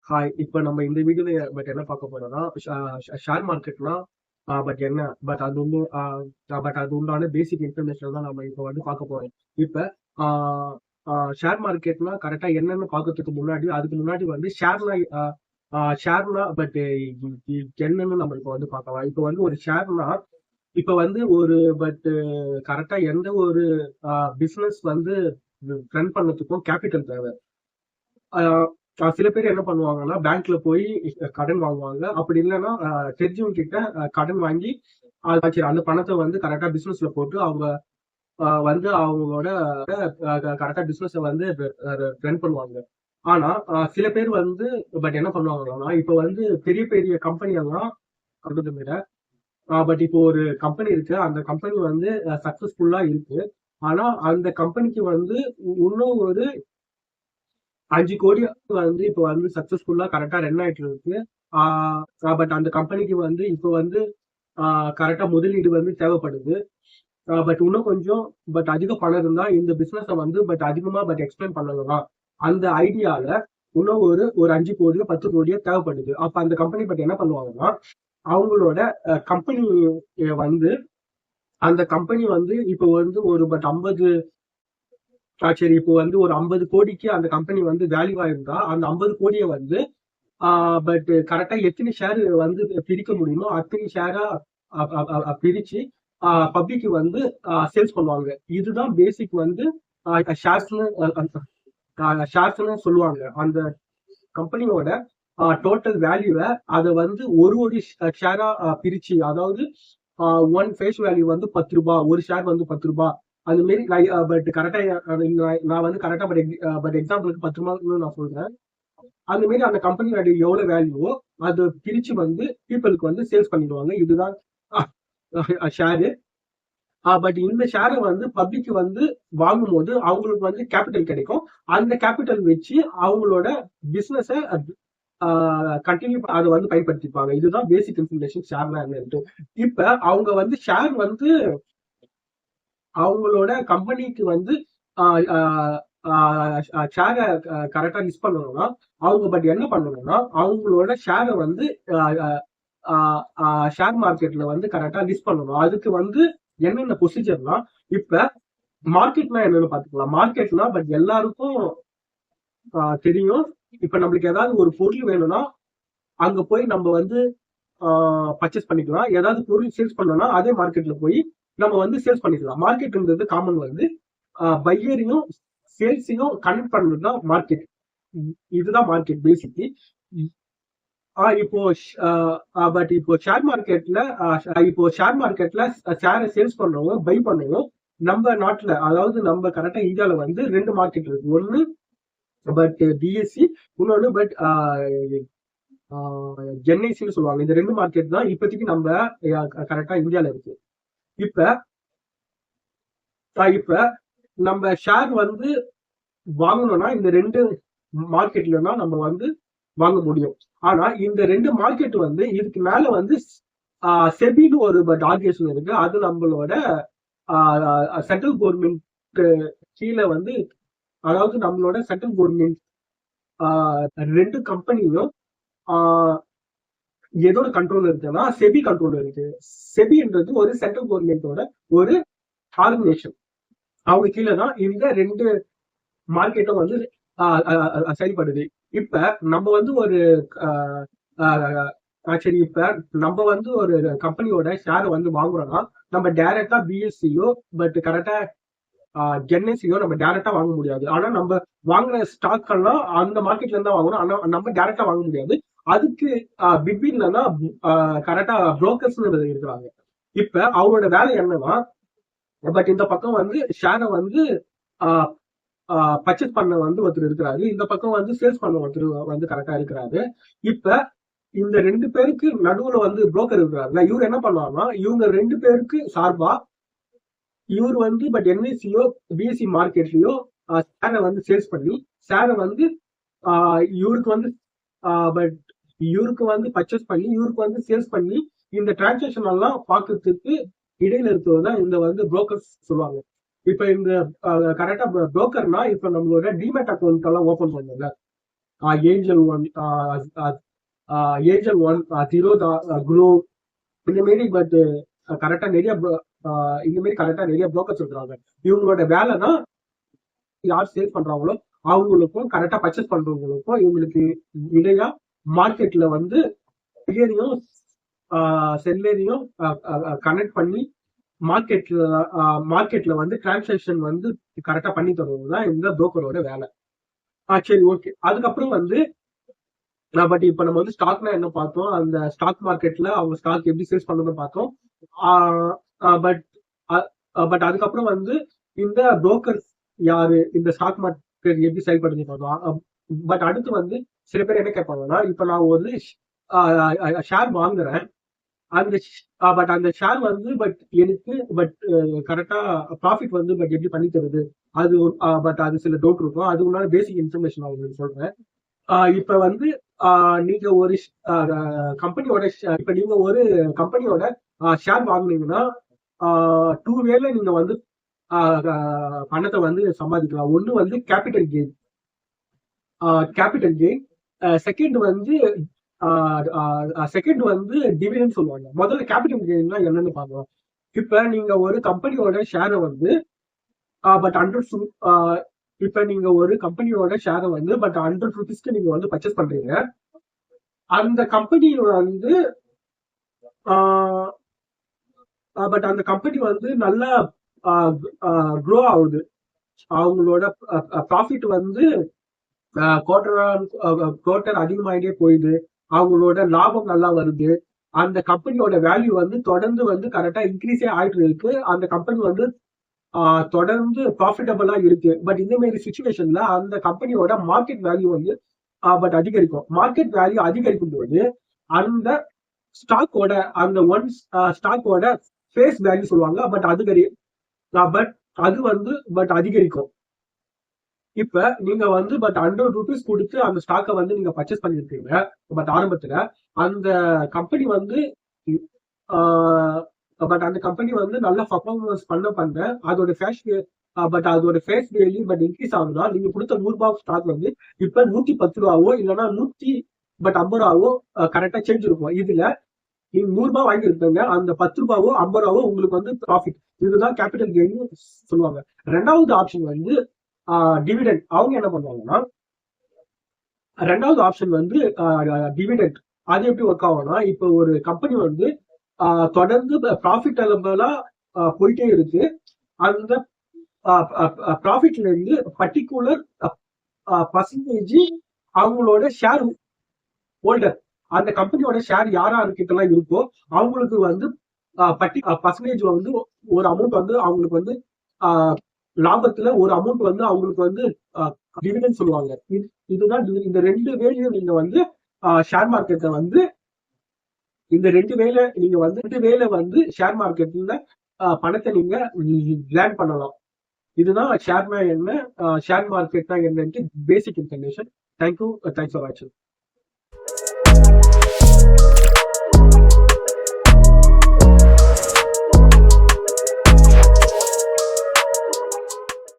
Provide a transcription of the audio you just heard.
Hi. இப்ப நம்ம இந்த வீடியோல என்ன பார்க்க போறோம்னா, ஷேர் மார்க்கெட்னா பட் என்ன பட் அது வந்து பட் அது உண்டான பேசிக் இன்ஃபர்மேஷன் தான் நம்ம இப்ப வந்து பார்க்க போறோம். இப்ப ஷேர் மார்க்கெட்னா கரெக்டா என்னன்னு பார்க்கறதுக்கு முன்னாடி அதுக்கு முன்னாடி வந்து ஷேர்னா என்னன்னு நம்ம இப்ப வந்து பார்க்கலாம். இப்ப வந்து ஒரு ஷேர்னா இப்ப வந்து ஒரு பட் கரெக்டா எந்த ஒரு பிசினஸ் வந்து ரன் பண்ணதுக்கும் கேபிட்டல் தேவை. ஆஹ் சில பேர் என்ன பண்ணுவாங்கன்னா பேங்க்ல போய் கடன் வாங்குவாங்க. அப்படி இல்லைன்னா தெரிஞ்சவங்க கிட்ட கடன் வாங்கி சரி அந்த பணத்தை வந்து கரெக்டா பிசினஸ்ல போட்டு அவங்க வந்து அவங்களோட கரெக்டா பிசினஸ் வந்து ரன் பண்ணுவாங்க. ஆனா சில பேர் வந்து என்ன பண்ணுவாங்கன்னா இப்ப வந்து பெரிய பெரிய கம்பெனி எல்லாம் சொல்றதை விட இப்போ ஒரு கம்பெனி இருக்கு. அந்த கம்பெனி வந்து சக்சஸ்ஃபுல்லா இருக்கு. ஆனா அந்த கம்பெனிக்கு வந்து இன்னும் ஒரு 5 கோடி வந்து இப்ப வந்து சக்சஸ்ஃபுல்லா கரெக்டா ரன் ஆயிட்டு இருக்கு. பட் அந்த கம்பெனிக்கு வந்து இப்ப வந்து கரெக்டா முதலீடு வந்து தேவைப்படுது. பட் இன்னும் கொஞ்சம் அதிக பணம் இருந்தா இந்த பிசினஸ வந்து அதிகமா எக்ஸ்பிளைன் பண்ணலாம். அந்த ஐடியால இன்னும் ஒரு 5 கோடியோ 10 கோடியோ தேவைப்படுது. அப்ப அந்த கம்பெனி என்ன பண்ணுவாங்கன்னா அவங்களோட கம்பெனி வந்து அந்த கம்பெனி வந்து இப்போ வந்து ஒரு 50 சரி இப்போ வந்து ஒரு 50 கோடிக்கு அந்த கம்பெனி வந்து வேல்யூ ஆயிருந்தா அந்த 50 கோடியை வந்து கரெக்டா எத்தனை ஷேர் வந்து பிரிக்க முடியுமோ அத்தனை ஷேரா பிரிச்சு பப்ளிக் வந்து சேல்ஸ் பண்ணுவாங்க. இதுதான் பேசிக் வந்து ஷேர்ஸ்னு சொல்லுவாங்க. அந்த கம்பெனியோட டோட்டல் வேல்யூவை அதை வந்து ஒரு ஷேரா பிரிச்சு, அதாவது ஒன் ஃபேஸ் வேல்யூ வந்து 10 ரூபாய், ஒரு ஷேர் வந்து 10 ரூபாய். அந்த மாரி கரெக்டா நான் வந்து கரெக்டா எக்ஸாம்பிளுக்கு 10 ரூபாய்னு நான் சொல்றேன். அந்த மாரி அந்த கம்பெனியோட எவ்வளவு வேல்யூவோ அது பிரிச்சு வந்து பீப்புளுக்கு வந்து சேல்ஸ் பண்ணிடுவாங்க. இதுதான் ஷேரு. இந்த ஷேரை வந்து பப்ளிக் வந்து வாங்கும் போது அவங்களுக்கு வந்து கேபிட்டல் கிடைக்கும். அந்த கேபிட்டல் வச்சு அவங்களோட பிசினஸ கண்டினியூ அதை வந்து பயன்படுத்திப்பாங்க. இதுதான் பேசிக் இன்ஃபர்மேஷன் ஷேர்னா என்னன்ட்டு. இப்ப அவங்க வந்து ஷேர் வந்து அவங்களோட கம்பெனிக்கு வந்து ஷேரை கரெக்டா லிஸ்ட் பண்ணணும்னா அவங்க என்ன பண்ணணும்னா அவங்களோட ஷேரை வந்து ஷேர் மார்க்கெட்ல வந்து கரெக்டா லிஸ்ட் பண்ணணும். அதுக்கு வந்து என்னென்ன ப்ரொசீஜர்னா இப்ப மார்க்கெட்னா என்னன்னு பாத்துக்கலாம். மார்க்கெட்னா எல்லாருக்கும் தெரியும். இப்ப நம்மளுக்கு ஏதாவது ஒரு பொருள் வேணும்னா அங்க போய் நம்ம வந்து பர்ச்சேஸ் பண்ணிக்கலாம். ஏதாவது பொருள் சேல்ஸ் பண்ணோம்னா அதே மார்க்கெட்ல போய் நம்ம வந்து சேல்ஸ் பண்ணிக்கலாம். மார்க்கெட்ன்றது காமன் வந்து பையரையும் சேல்ஸையும் கனெக்ட் பண்றதுதான் மார்க்கெட். இதுதான் மார்க்கெட் பேசிக்லி. இப்போ ஷேர் மார்க்கெட்ல ஷேரை சேல்ஸ் பண்றவங்க பை பண்ணவும் நம்ம நாட்டுல, அதாவது நம்ம கரெக்டா இந்தியால வந்து 2 மார்க்கெட் இருக்கு. ஒன்னு பிஎஸ்சி, இன்னொன்னு என்ஐசின்னு சொல்லுவாங்க. இந்த 2 மார்க்கெட் தான் இப்போதைக்கு நம்ம கரெக்டா இந்தியால இருக்கு. இப்ப நம்ம ஷேர் வந்து வாங்கணும்னா இந்த 2 மார்க்கெட்ல தான் நம்ம வந்து வாங்க முடியும். ஆனா இந்த 2 மார்க்கெட் வந்து இதுக்கு மேல வந்து செபின்னு ஒரு ஆர்கனைசேஷன் இருக்கு. அது நம்மளோட சென்ட்ரல் கவர்மெண்ட் கீழே வந்து, அதாவது நம்மளோட சென்ட்ரல் கவர்மெண்ட் 2 கம்பெனியும் எதோட கண்ட்ரோல் இருக்குன்னா செபி கண்ட்ரோல் இருக்கு. செபின்றது ஒரு சென்ட்ரல் கவர்மெண்டோட ஒரு ஆர்கனைசேஷன். அவங்க கீழே தான் இந்த 2 மார்க்கெட்டும் வந்து செயல்படுது. இப்ப நம்ம வந்து ஒரு சரி இப்ப நம்ம வந்து ஒரு கம்பெனியோட ஷேரை வந்து வாங்குறோம்னா நம்ம டைரக்டா பிஎஸ்சியோ கரெக்டா என்எஸ்சியோ நம்ம டைரக்டா வாங்க முடியாது. ஆனா நம்ம வாங்குற ஸ்டாக் எல்லாம் அந்த மார்க்கெட்ல இருந்தா வாங்கணும். ஆனா நம்ம டைரக்டா வாங்க முடியாது. அதுக்கு பிட்வீன்ல கரெக்டா புரோக்கர்ஸ் இருக்கிறாங்க. இப்ப அவங்களோட வேலை என்னன்னா இந்த பக்கம் வந்து ஷேரை வந்து பர்ச்சேஸ் பண்ண வந்து ஒருத்தர் இருக்கிறாரு. இந்த பக்கம் வந்து சேல்ஸ் பண்ண ஒருத்தர் வந்து கரெக்டா இருக்கிறாரு. இப்ப இந்த 2 பேருக்கு நடுவுல வந்து புரோக்கர் இருக்கிறாருல, இவர் என்ன பண்ணுவாருன்னா இவங்க 2 பேருக்கு சார்பா இவர் வந்து என்ஐசியோ பிஎஸ்சி மார்க்கெட்லயோ ஷேரை வந்து சேல்ஸ் பண்ணி ஷேரை வந்து இவருக்கு வந்து இவருக்கு வந்து பர்ச்சேஸ் பண்ணி இவருக்கு வந்து சேல்ஸ் பண்ணி இந்த டிரான்சாக்ஷன் எல்லாம் பார்க்கறதுக்கு இடையில இருக்கிறது இந்த வந்து புரோக்கர்ஸ் சொல்லுவாங்க. இப்ப இந்த கரெக்டா புரோக்கர்னா இப்ப நம்மளோட டிமேட் அக்கௌண்ட் எல்லாம் ஓபன் பண்ணல, ஏஞ்சல் ஒன், ஏஞ்சல் ஒன், திரோதா, குளோ, இந்த மாரி. பட் கரெக்டா நிறைய இந்த மாதிரி கரெக்டா நிறைய புரோக்கர்ஸ் இருக்கிறாங்க. இவங்களோட வேலைனா யார் சேல் பண்றாங்களோ அவங்களுக்கும் கரெக்டா பர்ச்சேஸ் பண்றவங்களுக்கும் இவங்களுக்கு இடையா மார்க்கெட்ல வந்து செல்லேரியும் செல்லேரியும் கனெக்ட் பண்ணி மார்க்கெட்ல வந்து டிரான்சாக்ஷன் வந்து கரெக்டா பண்ணி தருவது தான் இந்த புரோக்கரோட வேலை. சரி, ஓகே. அதுக்கப்புறம் வந்து பட் இப்ப நம்ம வந்து ஸ்டாக்னா என்ன பார்த்தோம், அந்த ஸ்டாக் மார்க்கெட்ல அவங்க ஸ்டாக் எப்படி சேல்ஸ் பண்ணணும்னு பார்த்தோம். பட் பட் அதுக்கப்புறம் வந்து இந்த புரோக்கர்ஸ் யாரு, இந்த ஸ்டாக் மார்க்கெட் எப்படி செயல்படுறது பார்த்தோம். பட் அடுத்து வந்து சில பேர் என்ன கேட்பாங்கன்னா, இப்ப நான் ஒரு ஷேர் வாங்குறேன், அந்த பட் அந்த ஷேர் வந்து பட் எனக்கு கரெக்டா ப்ராஃபிட் வந்து பட் எப்படி பண்ணி தருது, அது பட் அது சில டவுட் இருக்கும். அது உன்னால பேசிக் இன்ஃபர்மேஷன் நான் உங்களுக்கு சொல்றேன். இப்ப வந்து நீங்க ஒரு கம்பெனியோட இப்ப நீங்க ஒரு கம்பெனியோட ஷேர் வாங்குனீங்கன்னா 2 வேல நீங்க வந்து பணத்தை வந்து சம்பாதிக்கலாம். ஒண்ணு வந்து கேபிட்டல் கெயின், செகண்ட் வந்து டிவிடெண்ட் சொல்லுவாங்க. முதல்ல கேபிட்டல் கெயின்னா என்னன்னு பார்க்கலாம். இப்ப நீங்க ஒரு கம்பெனியோட ஷேரை வந்து பட் 100 இப்ப நீங்க ஒரு கம்பெனியோட ஷேரை வந்து பட் 100 rupeesக்கு நீங்க வந்து பர்ச்சேஸ் பண்றீங்க. அந்த கம்பெனி வந்து பட் அந்த கம்பெனி வந்து நல்லா க்ரோ ஆகுது. அவங்களோட ப்ராஃபிட் வந்து குவார்டர் அதிகமாகிட்டே போயிடுது. அவங்களோட லாபம் நல்லா வருது. அந்த கம்பெனியோட வேல்யூ வந்து தொடர்ந்து வந்து கரெக்டா இன்க்ரீஸே ஆயிட்டு இருக்கு. அந்த கம்பெனி வந்து தொடர்ந்து ப்ராஃபிட்டபிளா இருக்கு. பட் இந்த மாதிரி சுச்சுவேஷன்ல அந்த கம்பெனியோட மார்க்கெட் வேல்யூ வந்து பட் அதிகரிக்கும். மார்க்கெட் வேல்யூ அதிகரிக்கும் போது அந்த ஸ்டாக்கோட அந்த ஸ்டாக்கோட ஃபேஸ் வேல்யூ சொல்லுவாங்க, பட் அது வந்து அதிகரிக்கும். இப்ப நீங்க வந்து பட் 100 rupees கொடுத்து அந்த ஸ்டாக்கை வந்து நீங்க பர்ச்சேஸ் பண்ணிருக்கீங்க. பட் ஆரம்பத்துல அந்த கம்பெனி வந்து அந்த கம்பெனி வந்து நல்ல பர்ஃபார்மன்ஸ் பண்ண அதோட ஃபேஸ் வேல்யூ பட் இன்க்ரீஸ் ஆகுதுன்னா நீங்க கொடுத்த 100 ரூபாய் ஸ்டாக் வந்து இப்ப 110 ரூபாவோ இல்லைன்னா 150 ரூபாவோ கரெக்டா சேஞ்ச் இருக்கும். இதுல நீங்க 100 ரூபாய் வாங்கியிருக்கீங்க, அந்த 10 ரூபாவோ 50 ரூபாவோ உங்களுக்கு வந்து ப்ராஃபிட். இதுதான் கேபிட்டல் கெயின் சொல்லுவாங்க. ரெண்டாவது ஆப்ஷன் வந்து டிவிடெண்ட். அவங்க என்ன பண்ணுவாங்கன்னா, ரெண்டாவது ஆப்ஷன் வந்து டிவிடெண்ட். அது எப்படி ஒர்க் ஆகும்னா, இப்ப ஒரு கம்பெனி வந்து தொடர்ந்து ப்ராஃபிட்டபிளா போயிட்டே இருக்கு. அந்த ப்ராஃபிட்ல இருந்து பர்டிகுலர் பர்சன்டேஜ் அவங்களோட ஷேர் ஹோல்டர், அந்த கம்பெனியோட ஷேர் யாராருக்கிட்டலாம் இருக்கோ அவங்களுக்கு வந்து பர்சன்டேஜ் வந்து ஒரு அமௌண்ட் வந்து அவங்களுக்கு வந்து லாபத்துல ஒரு அமௌண்ட் வந்து அவங்களுக்கு வந்து டிவிடெண்ட் சொல்லுவாங்க. இதுதான் இந்த 2 வேலையும் நீங்க வந்து ஷேர் மார்க்கெட்டை வந்து இந்த 2 வேலை வந்து ஷேர் மார்க்கெட்ல பணத்தை நீங்க லேர்ன் பண்ணலாம். இதுதான் ஷேர் மார்க்கெட்னா என்னன்ட்டு பேசிக் இன்ஃபர்மேஷன். தேங்க்யூ, தேங்க்ஸ் ஃபார் வாட்சிங்.